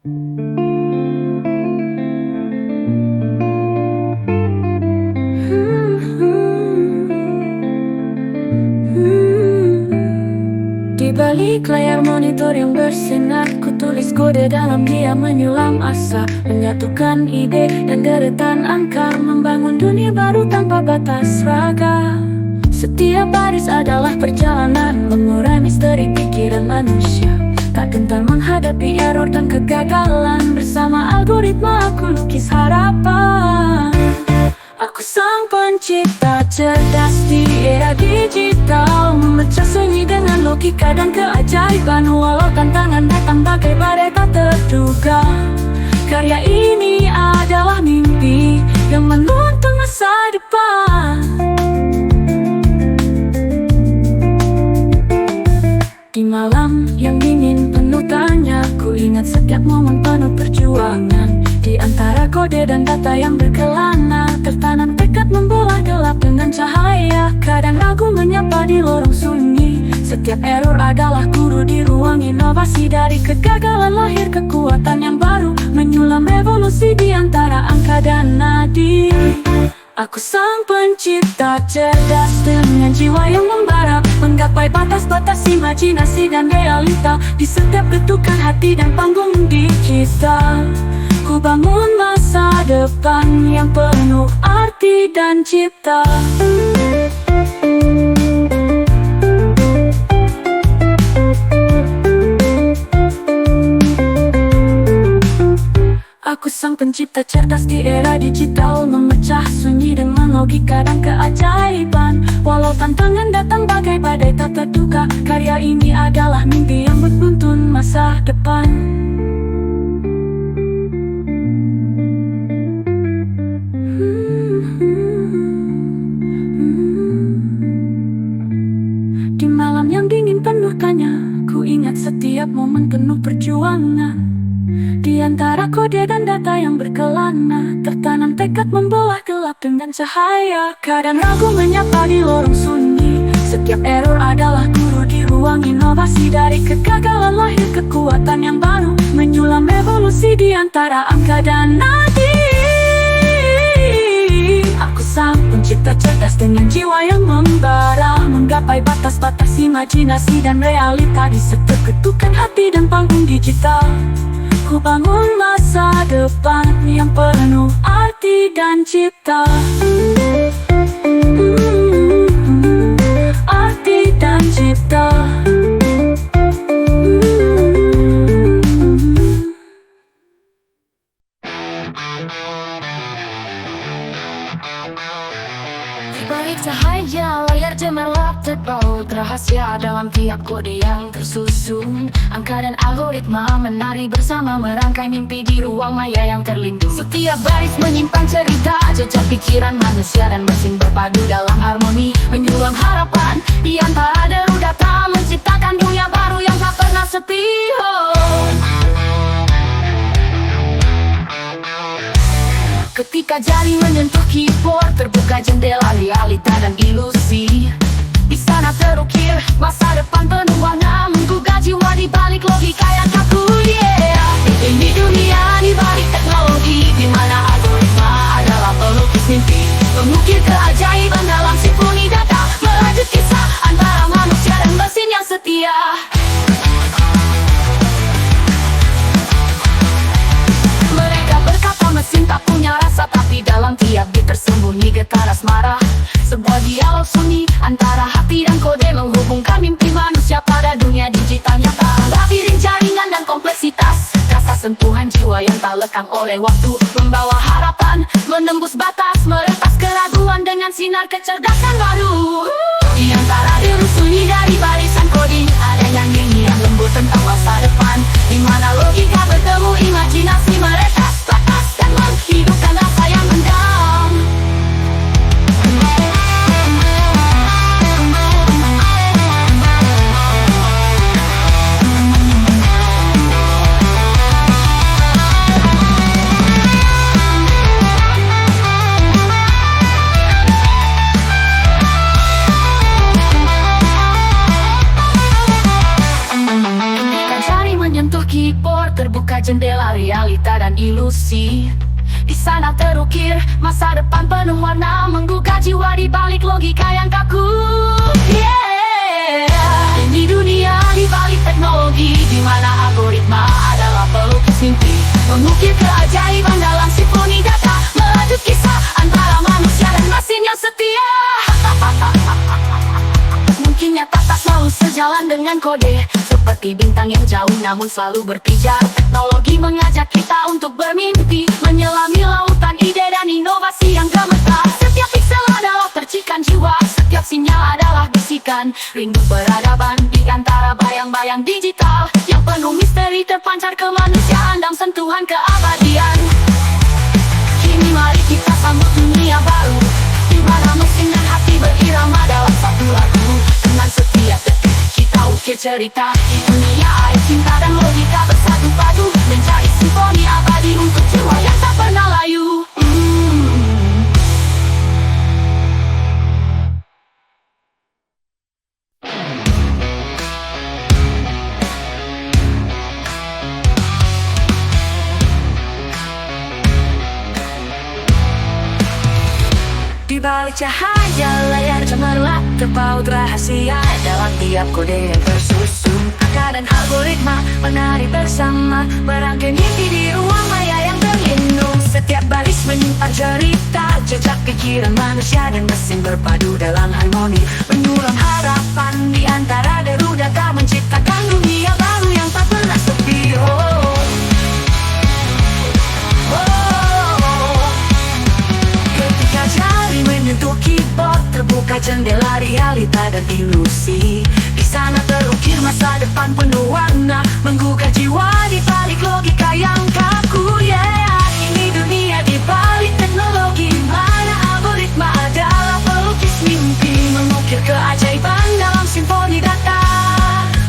Di balik layar monitor yang bersinar, ku tulis kode dalam diam menyulam asa, menyatukan ide dan deretan angka, membangun dunia baru tanpa batas raga. Setiap baris adalah perjalanan, mengurai misteri pikiran manusia, tak gentar menghadapi error dan kegagalan. Bersama algoritma aku lukis harapan. Aku sang pencipta cerdas di era digital, memecah sunyi dengan logika dan keajaiban. Walau tantangan datang bagai badai tak terduga, karya ini adalah mimpi yang menuntun masa depan. Di malam yang dingin penuh tanya, ku ingat setiap momen penuh perjuangan. Di antara kode dan data yang berkelana, tertanam tekad membelah gelap dengan cahaya. Kadang ragu menyapa di lorong sunyi, setiap error adalah guru di ruang inovasi. Dari kegagalan lahir kekuatan yang baru, menyulam revolusi di antara angka dan nadi. Aku sang pencipta cerdas dengan jiwa yang membara, menggapai batas-batas imajinasi dan realita. Di setiap getukan hati dan panggung digital, ku bangun masa depan yang penuh arti dan cipta. Aku sang pencipta cerdas di era digital, memecah sunyi dengan logika dan keajaiban. Walau tantangan datang bagai badai tak terduga, karya ini adalah mimpi yang menuntun masa depan. Di malam yang dingin penuh tanya, ku ingat setiap momen penuh perjuangan. Di antara kode dan data yang berkelana, tertanam tekad membelah gelap dengan cahaya. Kadang ragu menyapa di lorong sunyi, setiap error adalah guru di ruang inovasi. Dari kegagalan lahir kekuatan yang baru, menyulam revolusi di antara angka dan nadi. Aku sang pencipta cerdas dengan jiwa yang membara, menggapai batas-batas imajinasi dan realita. Di setiap ketukan hati dan panggung digital, ku bangun masa depan yang penuh arti dan cipta. Arti dan cipta. Di balik cahaya layar cemerlang terpaut, rahasia dalam tiap kode yang tersusun. Angka dan algoritma menari bersama, merangkai mimpi di ruang maya yang terlindung. Setiap baris menyimpan cerita, jejak pikiran manusia dan mesin berpadu dalam harmoni, menyulam harapan di antara deru data, menciptakan dunia baru yang tak pernah sepi. Ketika jari menyentuh keyboard, terbuka jendela realita dan ilusi. Di sana terukir masa depan penuh warna, menggugah jiwa di balik logika yang kaku. Ini dunia di balik teknologi, di mana algoritma adalah pelukis mimpi, mengukir keajaiban dalam simfoni data, merajut kisah antara manusia dan mesin yang setia. Mesin tak punya rasa, tapi dalam tiap beat tersembunyi getar asmara. Sebuah dialog sunyi antara hati dan kode, menghubungkan mimpi manusia pada dunia digital nyata. Labirin jaringan dan kompleksitas, rasa sentuhan jiwa yang tak lekang oleh waktu, membawa harapan, menembus batas, meretas keraguan dengan sinar kecerdasan baru. Di antara deru sunyi dari barisan coding, ada yang nyanyi yang lembut tentang masa depan, di mana logika bertemu imajinasi, meretas batas dan menghidupkan rasa yang mendam. jendela realita dan ilusi. Di sana terukir masa depan penuh warna, menggugah jiwa di balik logika yang kaku. Ini dunia di balik teknologi, di mana algoritma adalah pelukis mimpi, mengukir keajaiban dalam simfoni data, melanjut kisah antara manusia dan mesin yang setia. Mungkin nyata tak selalu sejalan dengan kode, seperti bintang yang jauh namun selalu berpijar. Teknologi mengajak kita untuk bermimpi, menyelami lautan ide dan inovasi yang gemetar. Setiap piksel adalah percikan jiwa, setiap sinyal adalah bisikan rindu peradaban di antara bayang-bayang digital yang penuh misteri terpancar kemanusiaan dan sentuhan keabadian. Kini mari kita sambut dunia baru, di mana mesin dan hati berirama dalam satu lagu. Dengan setiap detik kita ukir cerita di dunia air cinta dan logika bersatu padu, menjadi simfoni abadi untuk jiwa yang tak pernah layu. Di balik cahaya layar cemerlang, terpaut rahasia dalam tiap kode yang tersusun. Angka dan algoritma menari bersama, merangkai mimpi di ruang maya yang terlindung. Setiap baris menyimpan cerita, jejak pikiran manusia dan mesin berpadu dalam harmoni, menyulam harapan di antara deru data, menciptakan dunia baru yang tak pernah sepi. Ketika jari menyentuh keyboard, terbuka jendela realita dan ilusi. Di sana terukir masa depan penuh warna, menggugah jiwa di balik logika yang kaku. Ini dunia di balik teknologi, mana algoritma adalah pelukis mimpi, mengukir keajaiban dalam simfoni data,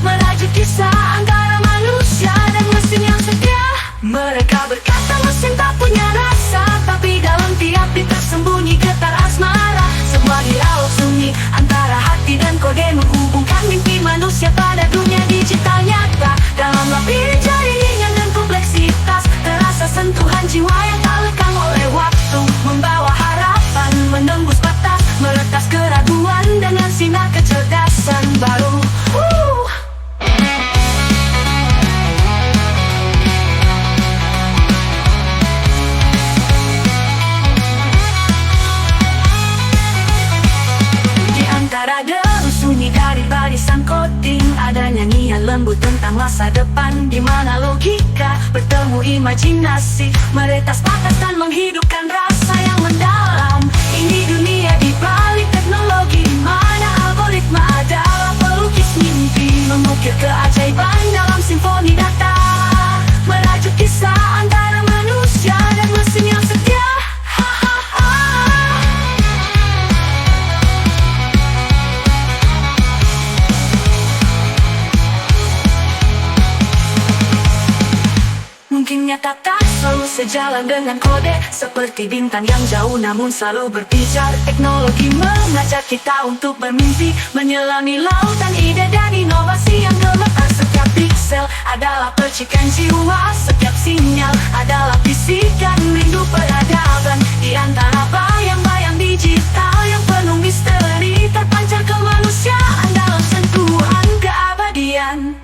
merajut kisah antara manusia dan mesin yang setia. Mereka berkata mesin tak punya rasa, tapi dalam tiap bit tersembunyi getar asmara. Semua dialog sunyi antara hati dan kode, menghubungkan mimpi manusia pada dunia digital nyata. Dalam labirin jaringan dan kompleksitas, terasa sentuhan jiwa yang tak lekang oleh waktu, membawa harapan menembus batas, meretas keraguan dengan sinar kecerdasan baru. Antara deru sunyi dari barisan coding, ada nyanyian lembut tentang masa depan, di mana logika bertemu imajinasi, meretas batas dan menghidupkan rasa yang mendalam. Ini dunia di balik teknologi, di mana algoritma adalah pelukis mimpi, mengukir keajaiban dalam simfoni data, merajut kisah antara manusia dan mesin yang setia. Mungkin nyata tak selalu sejalan dengan kode, seperti bintang yang jauh namun selalu berpijar. Teknologi mengajak kita untuk bermimpi, menyelami lautan ide dan inovasi yang gemetar. Setiap piksel adalah percikan jiwa, setiap sinyal adalah bisikan rindu peradaban. Di antara bayang-bayang digital yang penuh misteri, terpancar kemanusiaan dalam sentuhan keabadian.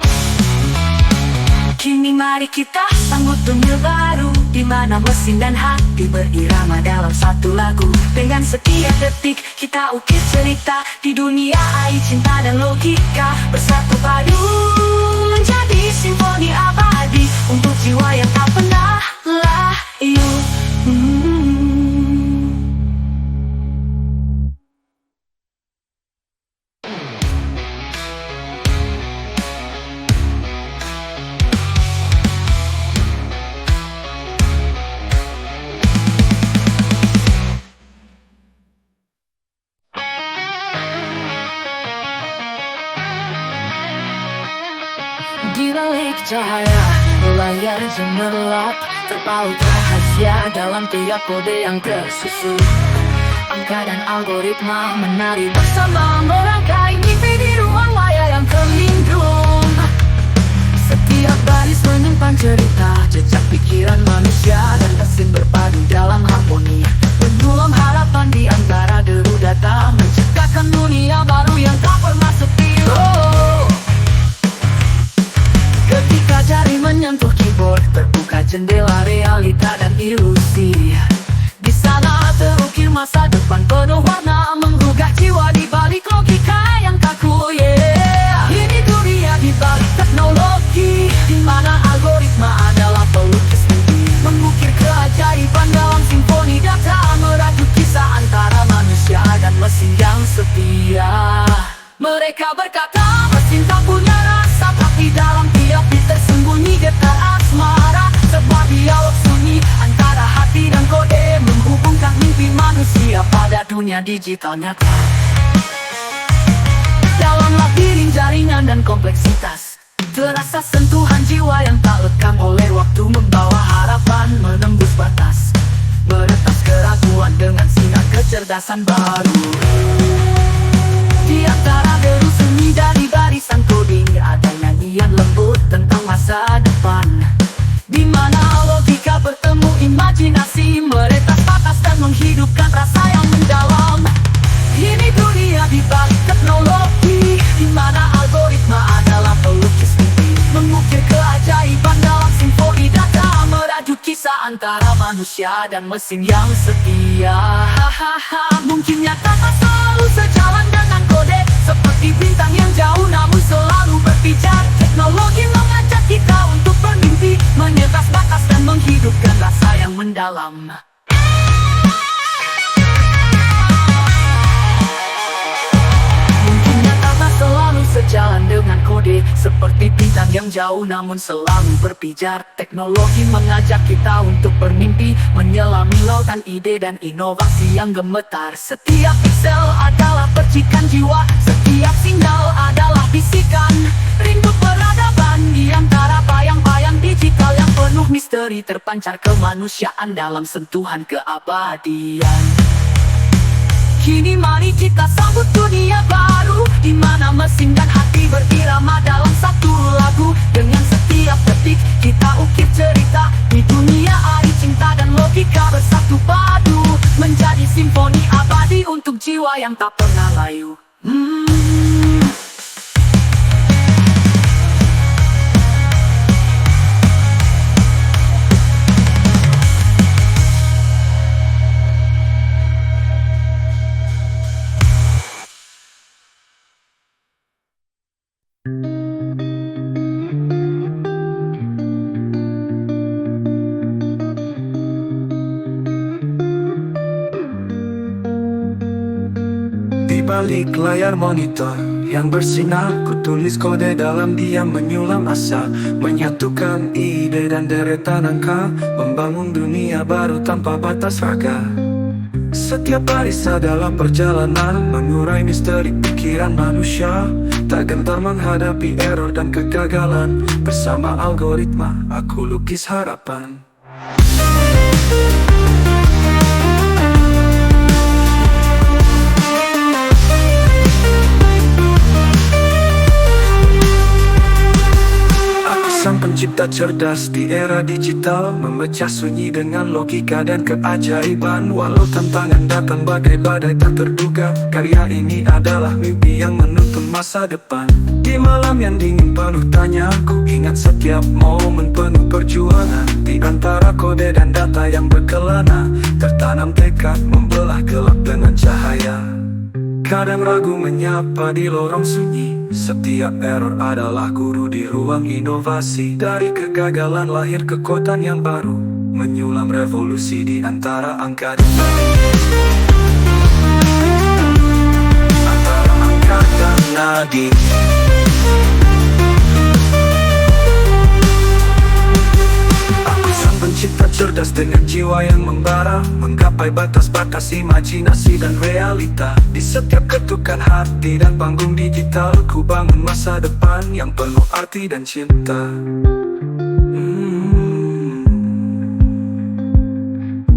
Kini mari kita sambut dunia baru, di mana mesin dan hati berirama dalam satu lagu. Dengan setiap detik kita ukir cerita di dunia air cinta dan logika, bersatu padu menjadi simfoni abadi untuk jiwa yang tak pernah layu. Di balik cahaya layar cemerlang, terpaut rahasia dalam tiap kode yang tersusun. Angka dan algoritma menari bersama, merangkai mimpi di ruang maya yang terlindung. Setiap baris menyentuh menyimpan cerita, jejak pikiran manusia dan mesin berpadu dalam harmoni, menyulam harapan di antara deru data, menciptakan dunia baru yang tak pernah sepi. Ketika jari menyentuh keyboard, terbuka jendela realita dan ilusi. Di sana terukir masa depan penuh warna, menggugah jiwa di balik logika yang kaku. Ini dunia di balik teknologi, di mana algoritma adalah pelukis mimpi, mengukir keajaiban dalam simfoni data, merajut kisah antara manusia dan mesin yang setia. Mereka berkata mesin tak punya rasa, tapi dalam tiap bit tersembunyi getar asmara, sebuah dialog sunyi antara hati dan kode, menghubungkan mimpi manusia pada dunia digital nyata. Dalam labirin jaringan dan kompleksitas, terasa sentuhan jiwa yang tak lekang oleh waktu, membawa harapan menembus batas, meretas keraguan dengan sinar kecerdasan baru. Di antara deru seni dari barisan coding, ada nyanyian lembut tentang masa depan, di mana logika bertemu imajinasi, meretas batas dan menghidupkan rasa yang mendalam. Ini dunia di balik teknologi, di mana algoritma adalah pelukis mimpi, mengukir keajaiban dalam simfoni data, merajut kisah antara manusia dan mesin yang setia. Mungkin nyata tak selalu sejalan dengan kode, seperti bintang yang jauh namun selalu berpijar. Teknologi mengajak kita untuk bermimpi, menyetas batas dan menghidupkan rasa yang mendalam. Selalu sejalan dengan kode, seperti bintang yang jauh namun selalu berpijar. Teknologi mengajak kita untuk bermimpi, menyelami lautan ide dan inovasi yang gemetar. Setiap piksel adalah percikan jiwa, setiap sinyal adalah bisikan rindu peradaban di antara bayang-bayang digital yang penuh misteri, terpancar kemanusiaan dalam sentuhan keabadian. Kini mari kita sambut dunia baru, di mana mesin dan hati berirama dalam satu lagu. Dengan setiap detik kita ukir cerita, di dunia air cinta dan logika bersatu padu, menjadi simfoni abadi untuk jiwa yang tak pernah layu. Di balik layar monitor yang bersinar, ku tulis kode dalam diam, menyulam asa, menyatukan ide dan deretan angka, membangun dunia baru tanpa batas raga. Setiap baris adalah perjalanan, mengurai misteri pikiran manusia, tak gentar menghadapi error dan kegagalan. Bersama algoritma, aku lukis harapan. Sang pencipta cerdas di era digital, memecah sunyi dengan logika dan keajaiban. Walau tantangan datang bagai badai tak terduga, karya ini adalah mimpi yang menuntun masa depan. Di malam yang dingin penuh tanya, ku ingat setiap momen penuh perjuangan. Di antara kode dan data yang berkelana, tertanam tekad membelah gelap dengan cahaya. Kadang ragu menyapa di lorong sunyi, setiap error adalah guru di ruang inovasi. Dari kegagalan lahir kekuatan yang baru, menyulam revolusi di antara angka dan nadi. Aku sang pencipta cerdas dengan jiwa yang membara, menggapai batas-batas imajinasi dan realita. Di setiap ketukan hati dan panggung digital, ku bangun masa depan yang penuh arti dan cinta.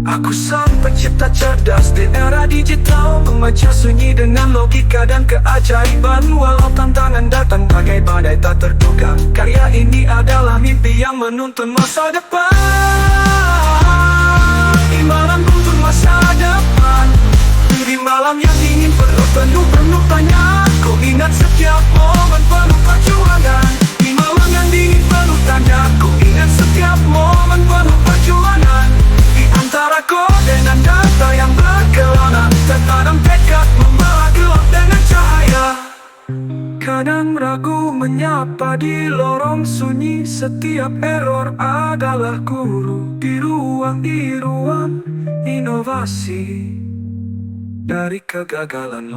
Aku sang pencipta cerdas di era digital, memecah sunyi dengan logika dan keajaiban. Walau tantangan datang bagai badai tak terduga, karya ini adalah mimpi yang menuntun masa depan. Di malam untuk masa depan, di malam yang dingin penuh tanya, kau ingat setiap momen penuh perjuangan. Di malam yang dingin penuh tanya, kau ingat setiap momen penuh perjuangan. Di antara kode dan data yang berkelana, tertanam tekad membelah gelap dengan cahaya. Kadang ragu menyapa di lorong sunyi, setiap error adalah guru. Di ruang inovasi dari kegagalan